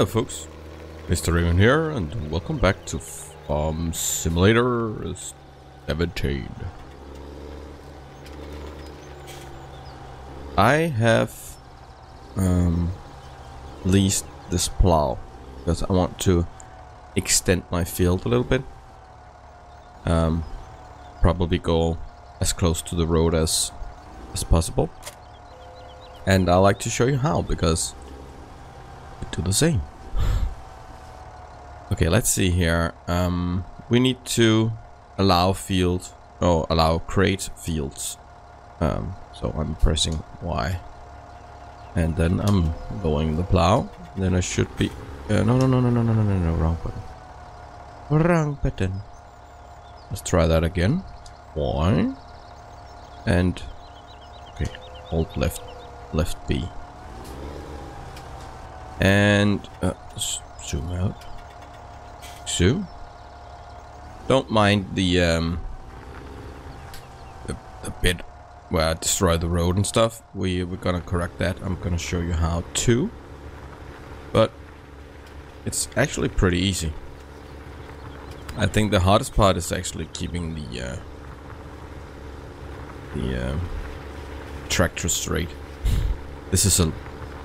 Hello folks, Mr. Raymond here, and welcome back to Farm Simulator 17. I have leased this plow because I want to extend my field a little bit. Probably go as close to the road as possible. And I like to show you how, because I do the same. Okay, let's see here. We need to allow create fields. So I'm pressing Y, and then I'm going the plow. Then I should be no, wrong button. Let's try that again. Y, and okay, hold left B, and zoom out. So don't mind the bit where I destroy the road and stuff. We're gonna correct that. I'm gonna show you how to, but it's actually pretty easy. I think the hardest part is actually keeping the tractor straight. This is a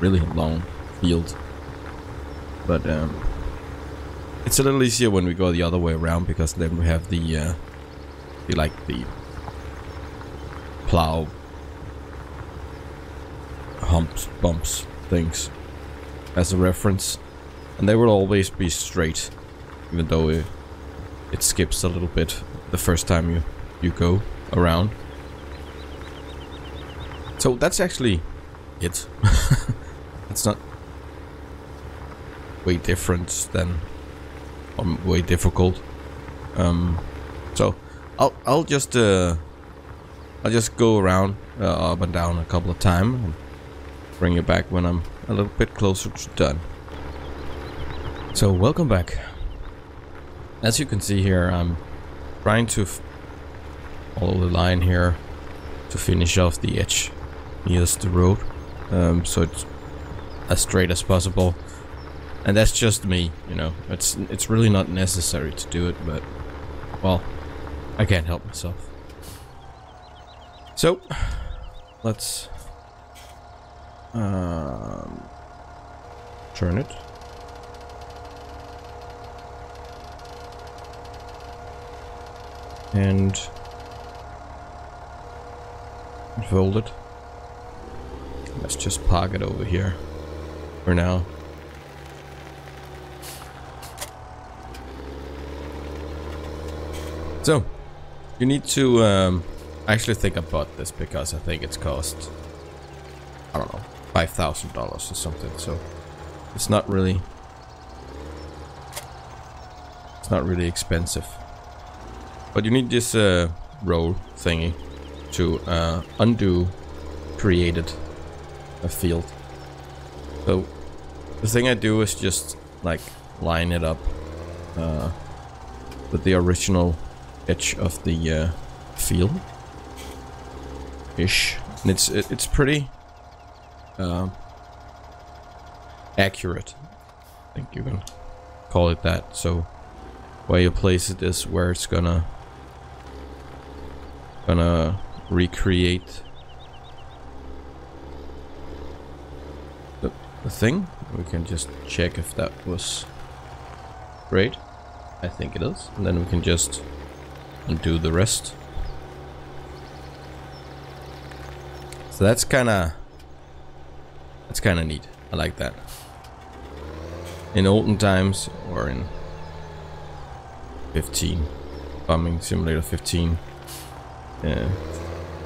really long field, but it's a little easier when we go the other way around, because then we have the plow humps, bumps, things as a reference, and they will always be straight, even though it skips a little bit the first time you go around. So that's actually it. It's not way different than way difficult. So I'll just go around up and down a couple of times and bring you back when I'm a little bit closer to done. So welcome back. As you can see here, I'm trying to follow the line here to finish off the edge nearest the road, so it's as straight as possible. And that's just me, you know. It's really not necessary to do it, but well, I can't help myself. So let's turn it. And fold it. Let's just park it over here for now. So you need to actually think about this, because I think it's cost, I don't know, $5,000 or something. So it's not really expensive. But you need this roll thingy to undo created a field. So the thing I do is just like line it up with the original edge of the field ish, and it's pretty accurate, I think you can call it that. So where you place it is where it's gonna recreate the thing. We can just check if that was great. I think it is, and then we can just undo the rest. So that's kind of neat. I like that. In olden times, or in 15, Farming Simulator 15,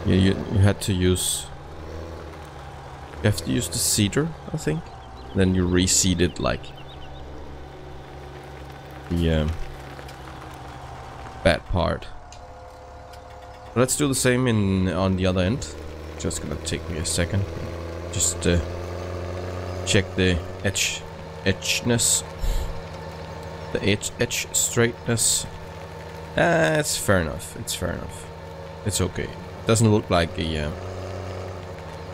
you had to use, the seeder, I think. Then you reseeded like the bad part. Let's do the same on the other end. Just gonna take me a second. Just check the edgeness, the edge straightness. It's fair enough. It's fair enough. It's okay. It doesn't look like a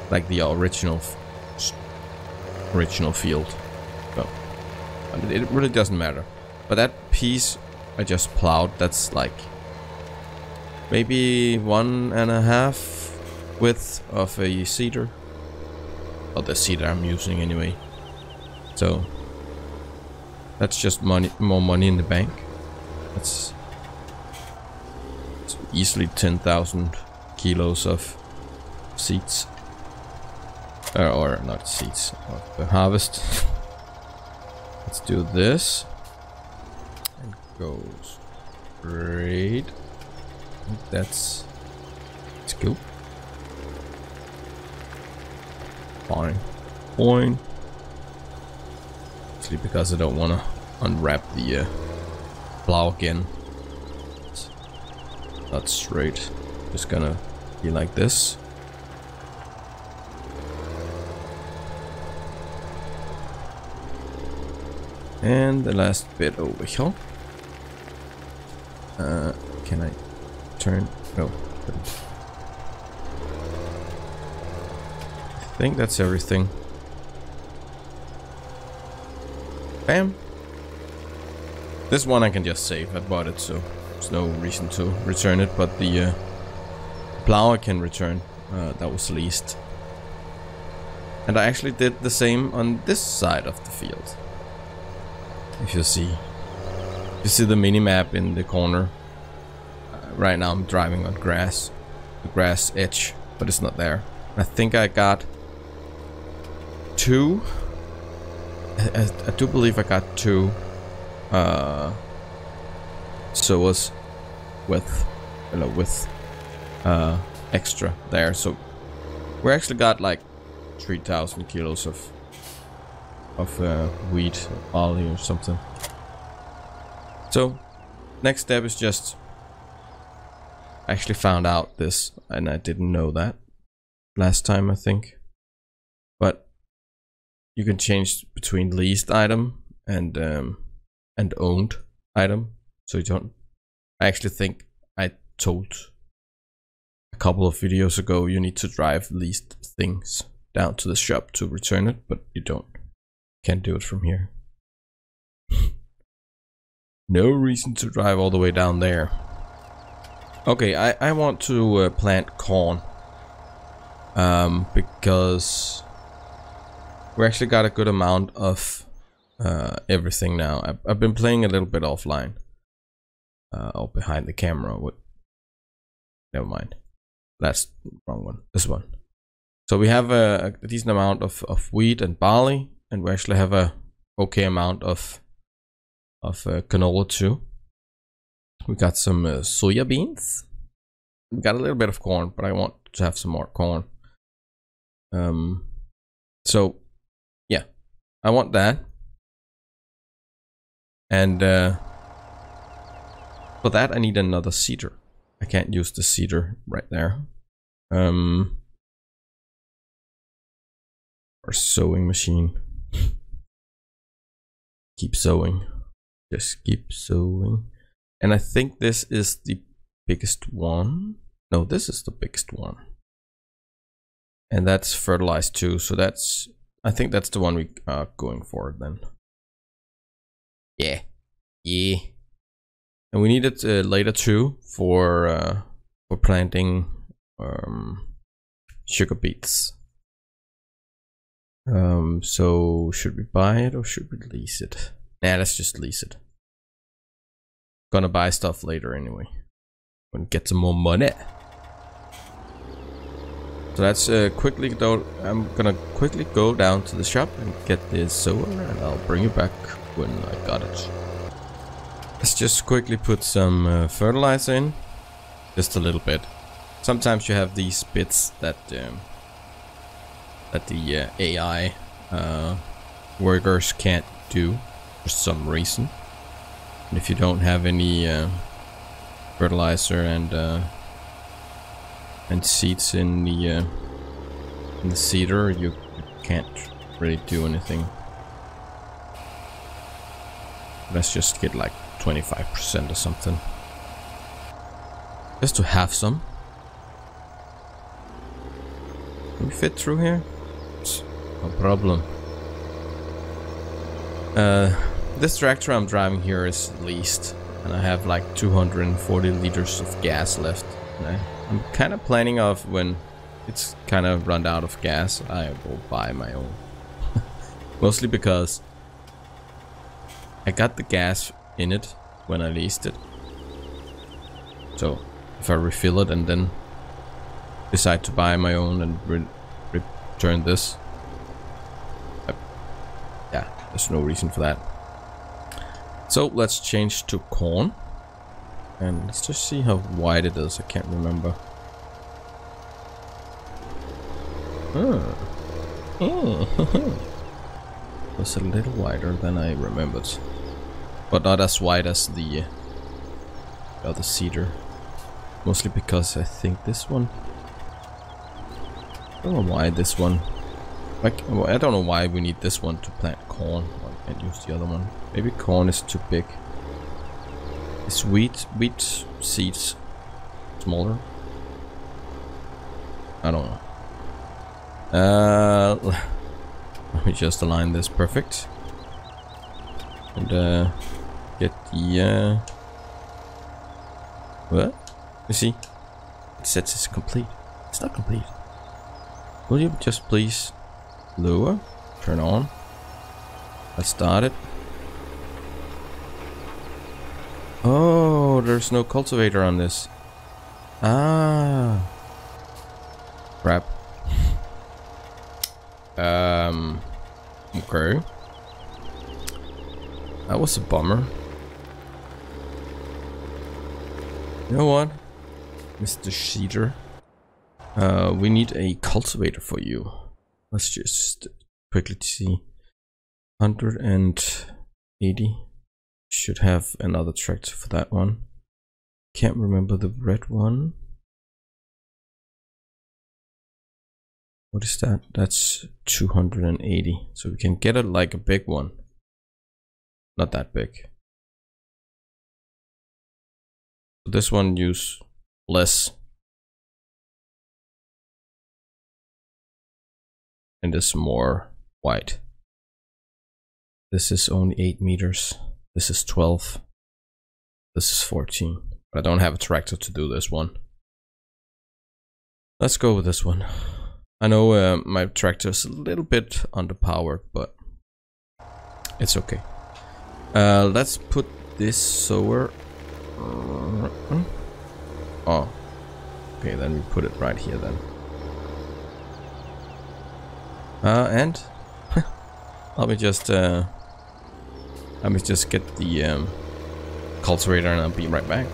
like the original field. So It really doesn't matter. But that piece I just plowed, that's like maybe 1.5 width of a cedar. Or the cedar I'm using anyway. So that's just money, more money in the bank. It's easily 10,000 kilos of seeds. Or not seeds, of the harvest. Let's do this. And go straight. Let's go. Fine. Point. Actually, because I don't want to unwrap the plow again. It's not straight. Just gonna be like this. And the last bit over here. Can I turn? No. I think that's everything. Bam. This one I can just save. I bought it, so there's no reason to return it. But the plow I can return. That was leased. And I actually did the same on this side of the field. If you see the mini-map in the corner. Right now I'm driving on grass, the grass edge, but it's not there. I think I got 2. I do believe I got 2 sowers with extra there. So we actually got like 3,000 kilos of wheat, barley or something. So next step is just, I actually found out this and I didn't know that last time, I think, but you can change between leased item and owned item. So you don't, I actually think I told a couple of videos ago you need to drive leased things down to the shop to return it, but you can't do it from here. No reason to drive all the way down there. Okay, I want to plant corn. Because we actually got a good amount of everything now. I've been playing a little bit offline. Or behind the camera. Never mind. That's the wrong one. This one. So we have a decent amount of wheat and barley. And we actually have a okay amount of canola too. We got some soya beans. We got a little bit of corn, but I want to have some more corn. So yeah, I want that. And for that I need another seeder. I can't use the seeder right there. Or sewing machine. Keep sewing. Just keep sewing. And I think this is the biggest one. No, this is the biggest one. And that's fertilized too. So that's, I think that's the one we are going for then. Yeah. Yeah. And we need it later too for planting sugar beets. So should we buy it or should we lease it? Nah, let's just lease it. Gonna buy stuff later anyway. Gonna get some more money. So that's quickly though. I'm gonna quickly go down to the shop and get this sower, and I'll bring you back when I got it. Let's just quickly put some fertilizer in, just a little bit. Sometimes you have these bits that the AI workers can't do for some reason. And if you don't have any fertilizer and seeds in the seeder, you can't really do anything. Let's just get like 25% or something, just to have some. Can we fit through here? No problem. This tractor I'm driving here is leased, and I have like 240 liters of gas left. And I'm kind of planning of when it's kind of run out of gas, I will buy my own. Mostly because I got the gas in it when I leased it. So if I refill it and then decide to buy my own and return this, yeah, there's no reason for that. So let's change to corn, and let's just see how wide it is. I can't remember. It was a little wider than I remembered, but not as wide as the other seeder. Mostly because I think this one, I don't know why this one, like, I don't know why we need this one to plant corn. I can't use the other one. Maybe corn is too big. Is wheat seeds smaller? I don't know. Let me just align this perfect. And get the what? You see? It says it's complete. It's not complete. Will you just please lower? Turn on. Let's start it. Oh, there's no cultivator on this. Ah. Crap. Okay. That was a bummer. You know what, Mr. Seeder? We need a cultivator for you. Let's just quickly see. 180. Should have another tractor for that one. Can't remember the red one. What is that? That's 280. So we can get it like a big one. Not that big. This one use less. And this more wide. This is only 8 meters. This is 12. This is 14. But I don't have a tractor to do this one. Let's go with this one. I know my tractor is a little bit underpowered, but it's okay. Let's put this sower. Oh, okay. Then we put it right here then. And let me just get the cultivator, and I'll be right back.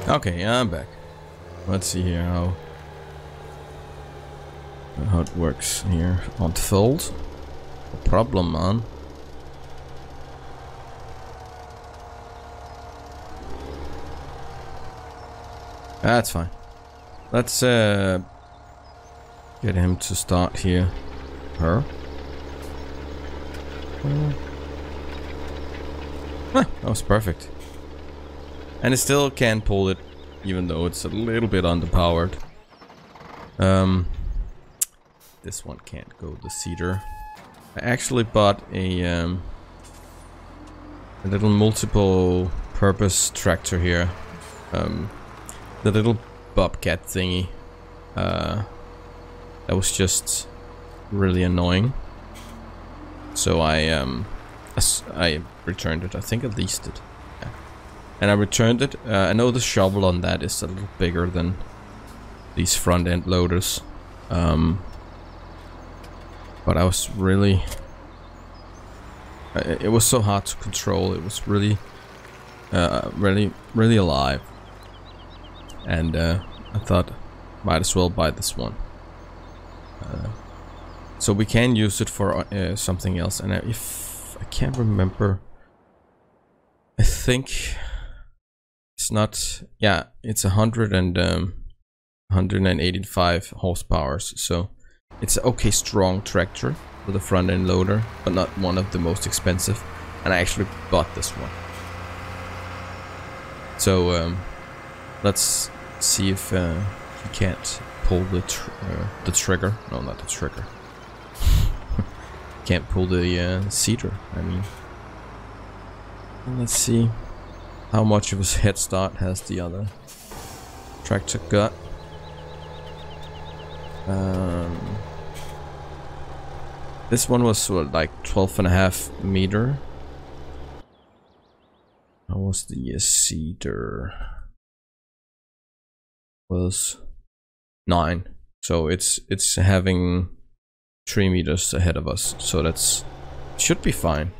Okay, I'm back. Let's see here how it works here on the fold. No problem, man. That's fine. Let's get him to start here. Her. That was perfect. And it still can pull it, even though it's a little bit underpowered. This one can't go the seeder. I actually bought a little multiple purpose tractor here. The little bobcat thingy. That was just really annoying. So I returned it. I think I leased it. Yeah. And I returned it. I know the shovel on that is a little bigger than these front end loaders. But I was really... it was so hard to control. It was really... really alive. And I thought, might as well buy this one. So we can use it for something else. And if I can't remember... I think... It's not... Yeah, it's 185 horsepower. So... It's an okay strong tractor with a front end loader, but not one of the most expensive. And I actually bought this one. So let's see if he can't pull the trigger. No, not the trigger. Can't pull the seeder, I mean. Let's see how much of a head start has the other tractor got. This one was what, like 12.5 meter. How was the cedar? Was 9. So it's having 3 meters ahead of us. So that's should be fine.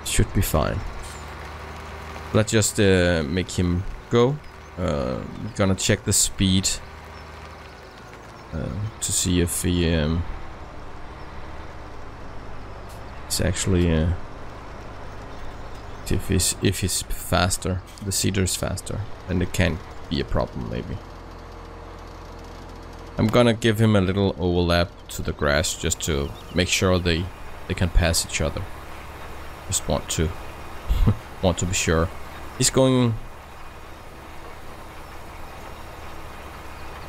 Should be fine. Let's just make him go. Gonna check the speed to see if he it's actually if he's faster. The cedar's faster, then it can't be a problem. Maybe I'm gonna give him a little overlap to the grass just to make sure they can pass each other. Just want to want to be sure. He's going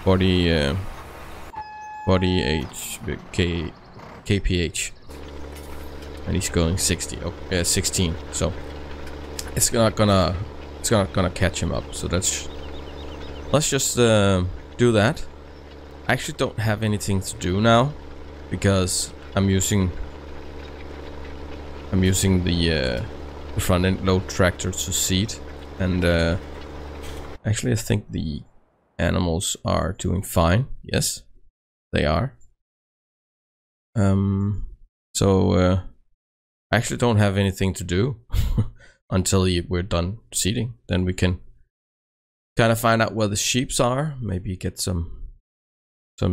40 kph, and he's going 16. So it's not gonna catch him up. So let's just do that. I actually don't have anything to do now because I'm using the front end load tractor to seed, and actually I think the animals are doing fine. Yes, they are. So I actually don't have anything to do until we're done seeding. Then we can kind of find out where the sheeps are. Maybe get some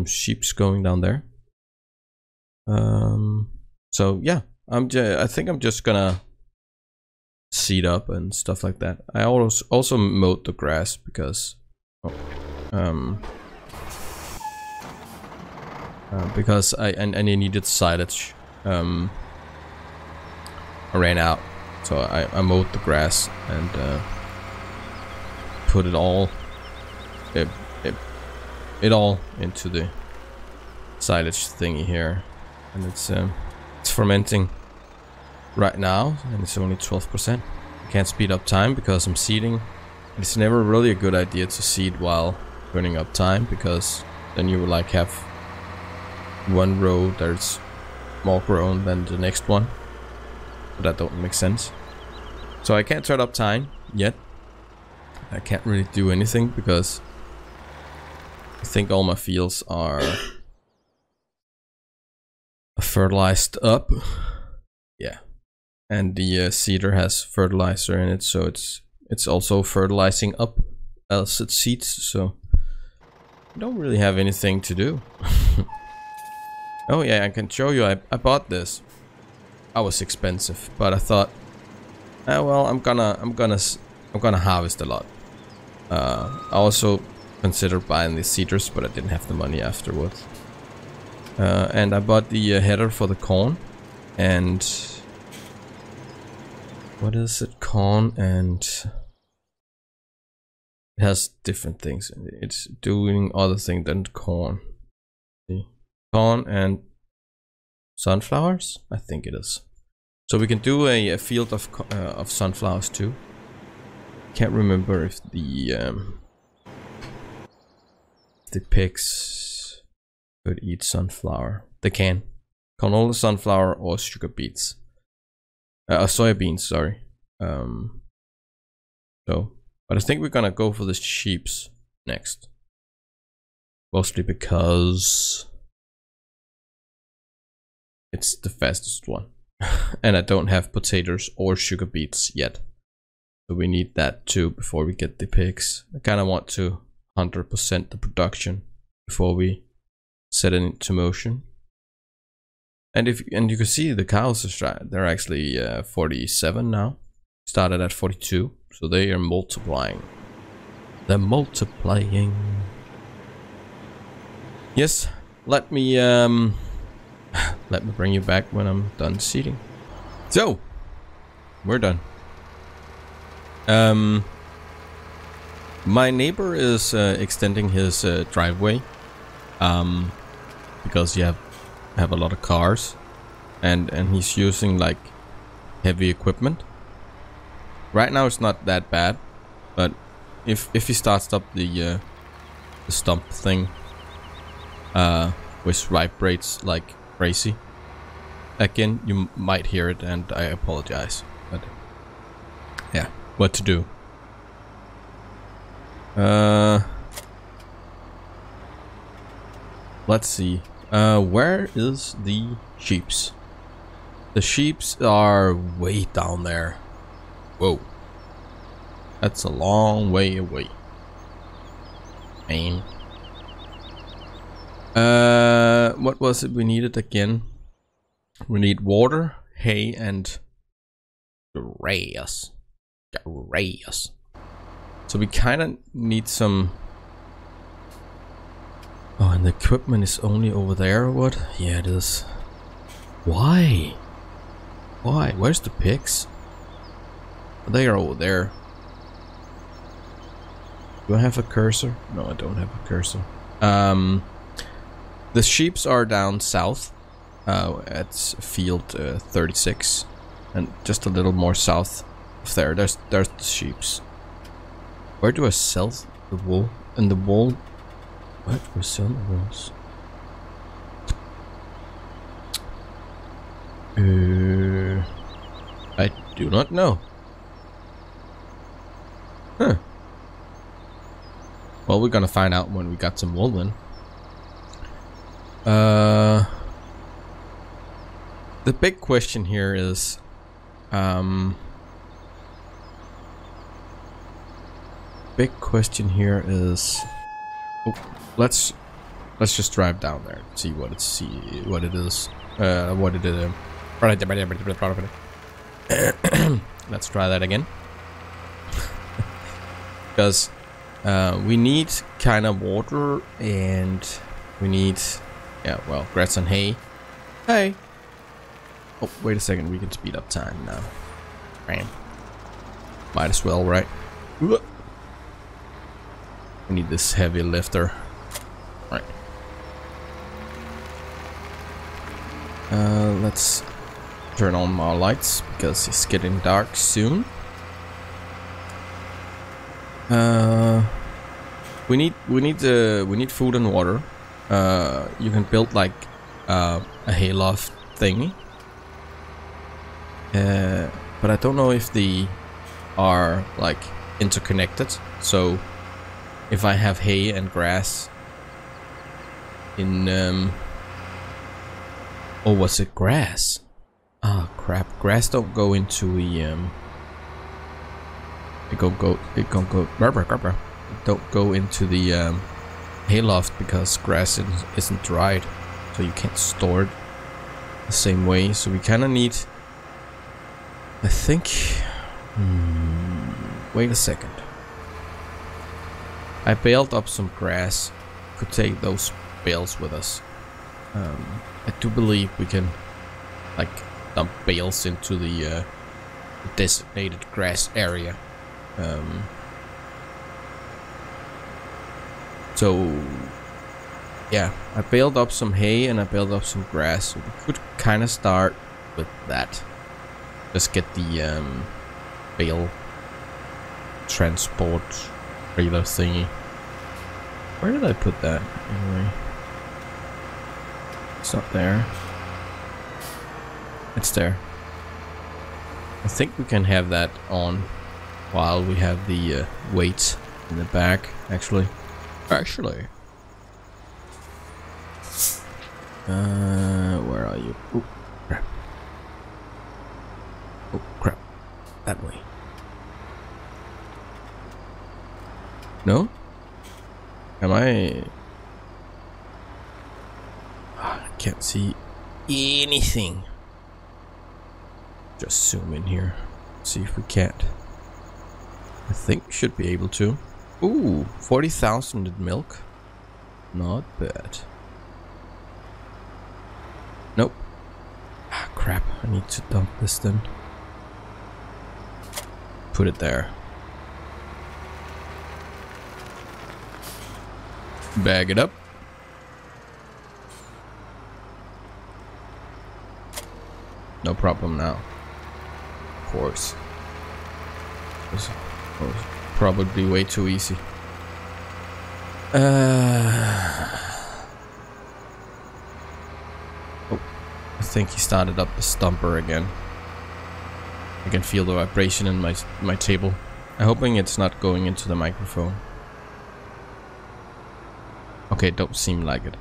sheeps going down there. So yeah, I think I'm just gonna seed up and stuff like that. I also mowed the grass because I needed silage. I ran out, so I mowed the grass and put it all all into the silage thingy here, and it's fermenting right now, and it's only 12%. I can't speed up time because I'm seeding. It's never really a good idea to seed while burning up time, because then you will like have one row that's more grown than the next one. But that don't make sense. So I can't turn up time yet. I can't really do anything because I think all my fields are fertilized up. Yeah. And the cedar has fertilizer in it, so it's also fertilizing up else it seeds, so I don't really have anything to do. Oh yeah, I can show you. I bought this. I was expensive, but I thought, well, I'm gonna harvest a lot. I also considered buying the cedars, but I didn't have the money afterwards. And I bought the header for the corn, and what is it? Corn, and it has different things. It's doing other things than corn. See? Corn and sunflowers, I think it is. So we can do a field of sunflowers too. Can't remember if the pigs could eat sunflower. They can. Canola, sunflower, or sugar beets. Soybeans, sorry. But I think we're gonna go for the sheeps next. Mostly because it's the fastest one. And I don't have potatoes or sugar beets yet. So we need that too before we get the pigs. I kind of want to 100% the production before we set it into motion. And you can see the cows are they're actually 47 now. Started at 42, so they are multiplying. They're multiplying. Yes, let me bring you back when I'm done seeding. So we're done. My neighbor is extending his driveway because you have a lot of cars, and he's using like heavy equipment. Right now it's not that bad, but if he starts up the stump thing, which vibrates like crazy, again, you might hear it, and I apologize. But yeah, what to do? Let's see. Where is the sheeps? The sheeps are way down there. Whoa. That's a long way away. Man. What was it we needed again? We need water, hay, and grass. Grass. So we kind of need some... Oh, and the equipment is only over there or what? Yeah, it is. Why? Why? Where's the pigs? They are over there. Do I have a cursor? No, I don't have a cursor. The sheeps are down south at field 36, and just a little more south of there. There's the sheeps. Where do I sell the wool? And the wool. What? We sell the wools? I do not know. Huh. Well, we're gonna find out when we got some wool then. The big question here is, oh, let's just drive down there and see what it is. Let's try that again. Because we need kind of water, and we need, yeah, well, grass and hay. Hey. Oh, wait a second. We can speed up time now. Bam. Might as well, right? We need this heavy lifter. Right. Let's turn on our lights because it's getting dark soon. We need food and water. You can build like a hayloft thingy. But I don't know if they are like interconnected. So if I have hay and grass in oh, was it grass? Ah, oh, crap. Grass don't go into the it don't go into the hayloft because grass isn't dried, so you can't store it the same way. So we kind of need, I think, wait a second. I baled up some grass. Could take those bales with us. I do believe we can like dump bales into the designated grass area. So yeah, I baled up some hay and I baled up some grass. So we could kind of start with that. Just get the bale transport trailer thingy. Where did I put that anyway? It's not there. It's there. I think we can have that on while we have the weights in the back. Actually. Where are you? Oh crap! Oh crap! That way. No? Am I? I can't see anything. Just zoom in here. See if we can't. I think we should be able to. Ooh, 40,000 in milk. Not bad. Nope. Ah, crap. I need to dump this then. Put it there. Bag it up. No problem now. Of course. This was probably way too easy. Oh, I think he started up the stumper again. I can feel the vibration in my table. I'm hoping it's not going into the microphone. Okay, don't seem like it.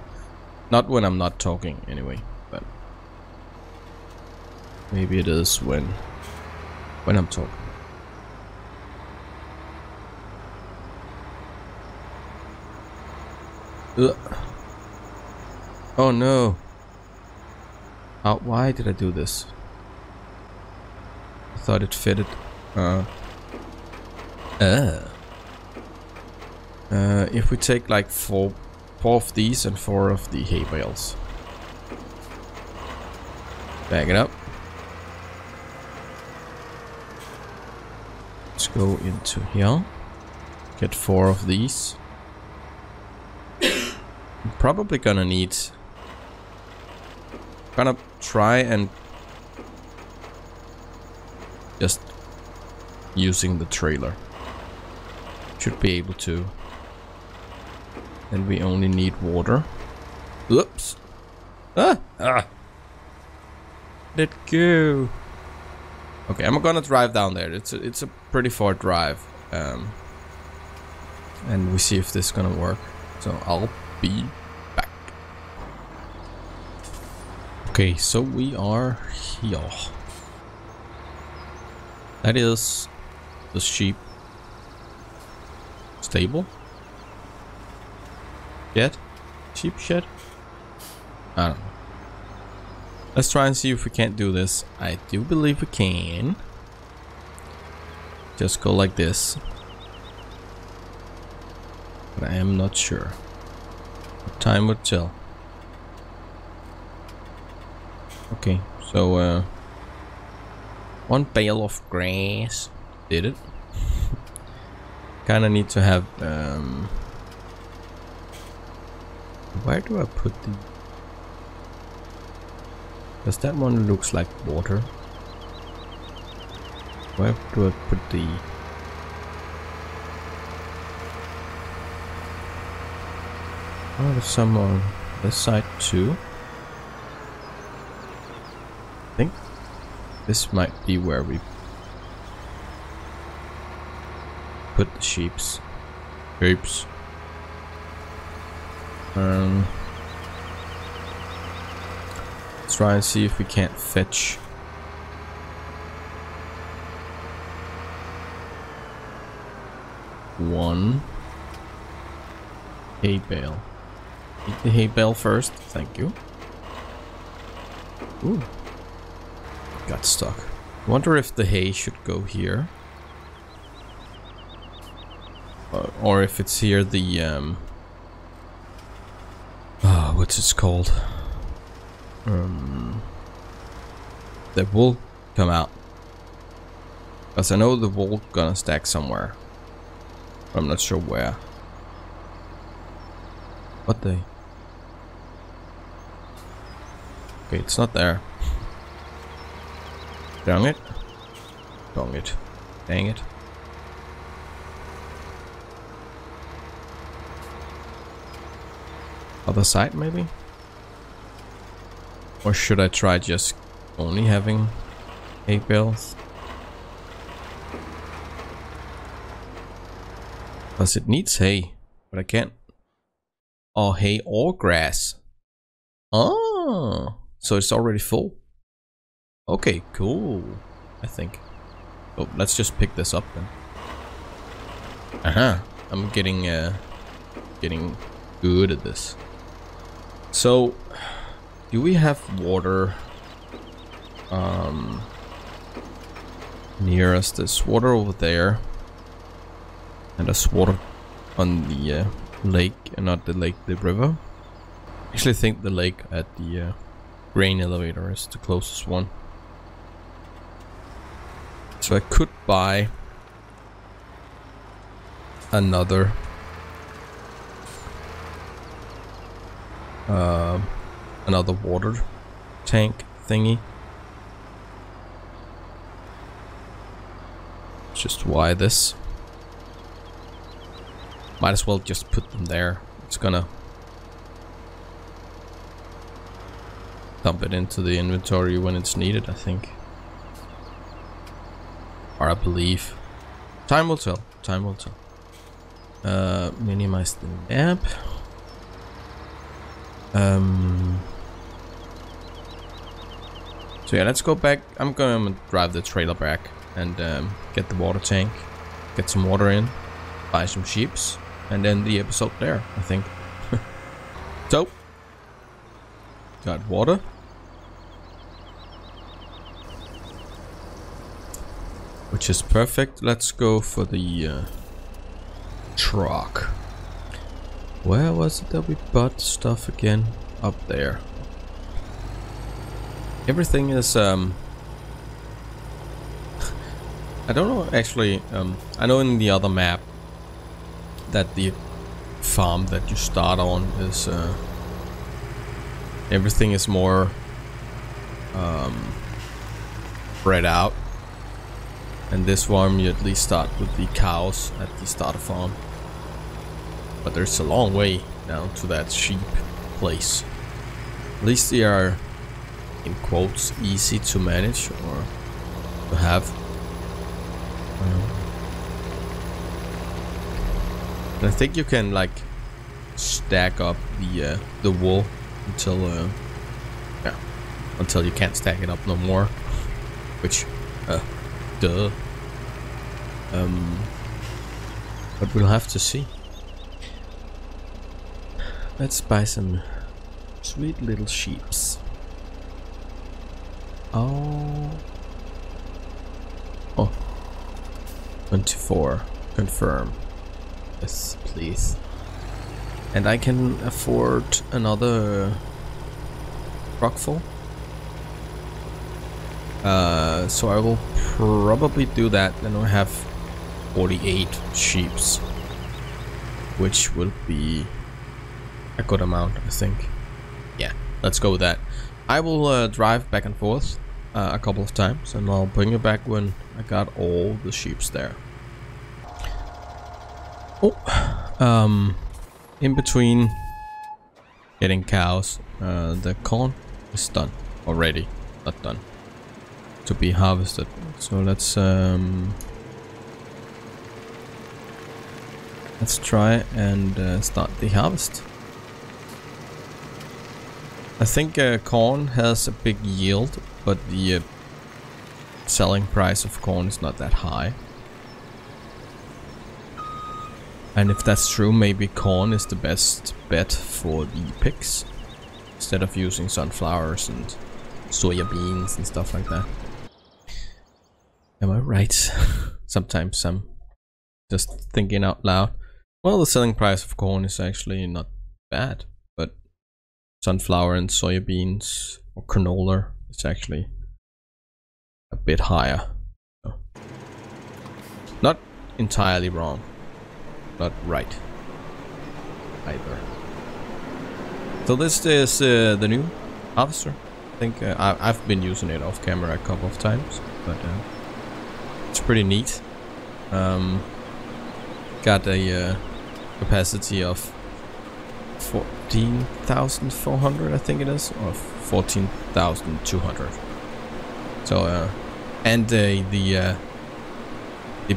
Not when I'm not talking, anyway. But maybe it is when I'm talking. Ugh. Oh no! Why did I do this? I thought it fitted. If we take like four of these and 4 of the hay bales. Bag it up. Let's go into here. Get 4 of these. I'm probably gonna need... Gonna try and... just using the trailer. Should be able to. And we only need water. Oops. Ah! Let go. Okay, I'm gonna drive down there. It's a pretty far drive. And we see if this is gonna work. So I'll be back. Okay, so we are here. That is the sheep stable. Shed? Sheep shed? I don't know. Let's try and see if we can't do this. I do believe we can. Just go like this. But I am not sure. Time would tell. Okay, so 1 bale of grass. Did it. Kinda need to have where do I put the... Does that one looks like water? Where do I put the... Oh, there's some on this side too. I think this might be where we put the sheeps. Oops. Let's try and see if we can't fetch one hay bale. Eat the hay bale first, thank you. Ooh, got stuck. Wonder if the hay should go here, or if it's here the what's it called? The wool come out. Because I know the wool gonna stack somewhere. I'm not sure where. What the? Okay, it's not there. Dang it. Dang it. Dang it. Other side maybe? Or should I try just only having hay bales? Because it needs hay, but I can't. Oh, hay or grass. Oh, so it's already full. Okay, cool. I think. Oh, let's just pick this up then. I'm getting good at this. So, do we have water near us? There's water over there, and there's water on the lake, and not the lake, the river. I actually think the lake at the grain elevator is the closest one. So I could buy another water tank thingy. just wire this. Might as well just put them there. It's gonna dump it into the inventory when it's needed, I think. Or I believe. Time will tell. Time will tell. Minimize the map. So yeah, let's go back. I'm gonna drive the trailer back and get the water tank, get some water in, buy some sheeps, and end the episode there, I think. So, got water. Which is perfect. Let's go for the truck. Where was it that we bought stuff again? Up there. Everything is I don't know actually. I know in the other map that the farm that you start on is everything is more spread out. And this one you at least start with the cows at the starter farm. But there's a long way down to that sheep place. At least they are, in quotes, easy to manage or to have. And I think you can like stack up the wool until yeah, until you can't stack it up no more. Which duh. But we'll have to see. Let's buy some sweet little sheeps. Oh. 24. Confirm. Yes, please. And I can afford another truck full. So I will probably do that. Then I have 48 sheeps, which will be a good amount, I think. Yeah, let's go with that. I will drive back and forth a couple of times, and I'll bring you back when I got all the sheeps there. Oh, in between getting cows, the corn is done already. Not done. To be harvested. So let's try and start the harvest. I think corn has a big yield, but the selling price of corn is not that high. And if that's true, maybe corn is the best bet for the pigs, instead of using sunflowers and soya beans and stuff like that. Am I right? Sometimes I'm just thinking out loud. Well, the selling price of corn is actually not bad, but sunflower and soya beans or canola is actually a bit higher. So, not entirely wrong, but right either. So this is the new harvester. I think I've been using it off camera a couple of times, but it's pretty neat. Got a capacity of 14,400, I think it is, or 14,200. So and the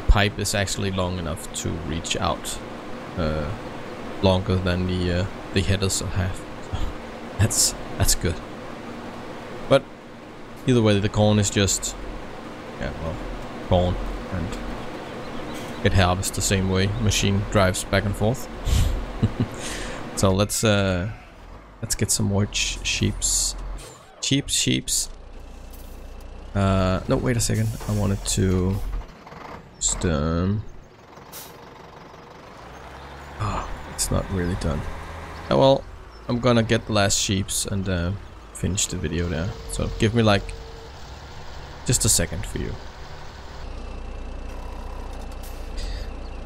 pipe is actually long enough to reach out, longer than the headers have. So that's good. But either way, the corn is just, yeah, well, corn, and it harvests the same way. Machine drives back and forth. So let's get some more sheeps. No, wait a second. I wanted to just it's not really done. Oh well, I'm gonna get the last sheeps and finish the video there. So give me like just a second for you.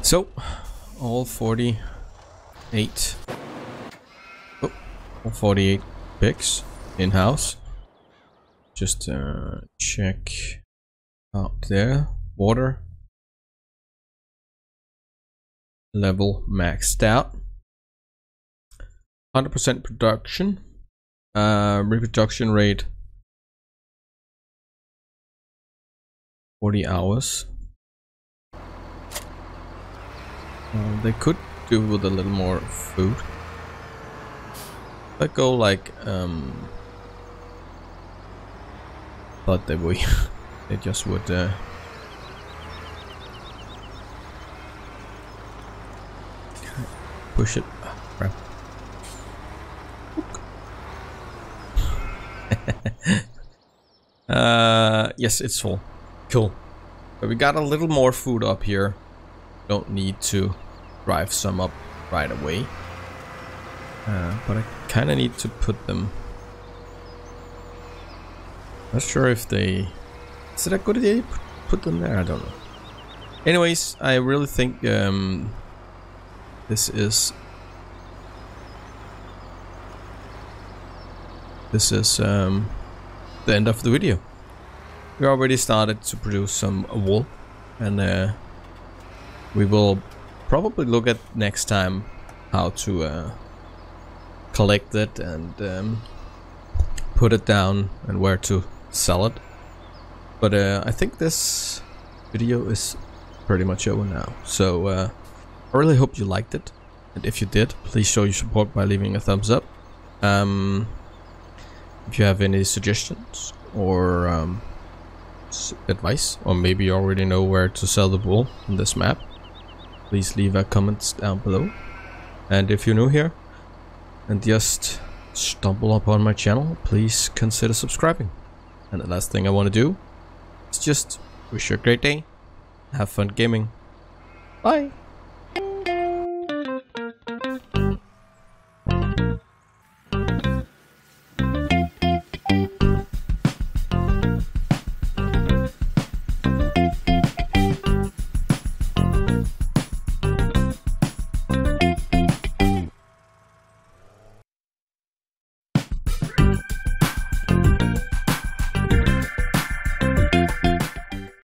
So all 48 all 48 pigs in house. Just check out there. Water level maxed out. 100% production. Reproduction rate 40 hours. They could do with a little more food. If I go like thought they would they just would push it. Oh, crap. Yes, it's full. Cool. But we got a little more food up here. Don't need to drive some up right away. But I kind of need to put them. Not sure if they... Is it a good idea to put them there? I don't know. Anyways, I really think this is the end of the video. We already started to produce some wool, and we will probably look at next time how to collect it and put it down and where to sell it. But I think this video is pretty much over now. So I really hope you liked it, and if you did, please show your support by leaving a thumbs up. If you have any suggestions or advice, or maybe you already know where to sell the wool on this map, please leave a comment down below. And if you're new here and just stumble upon my channel, please consider subscribing. And the last thing I want to do is just wish you a great day, have fun gaming, bye.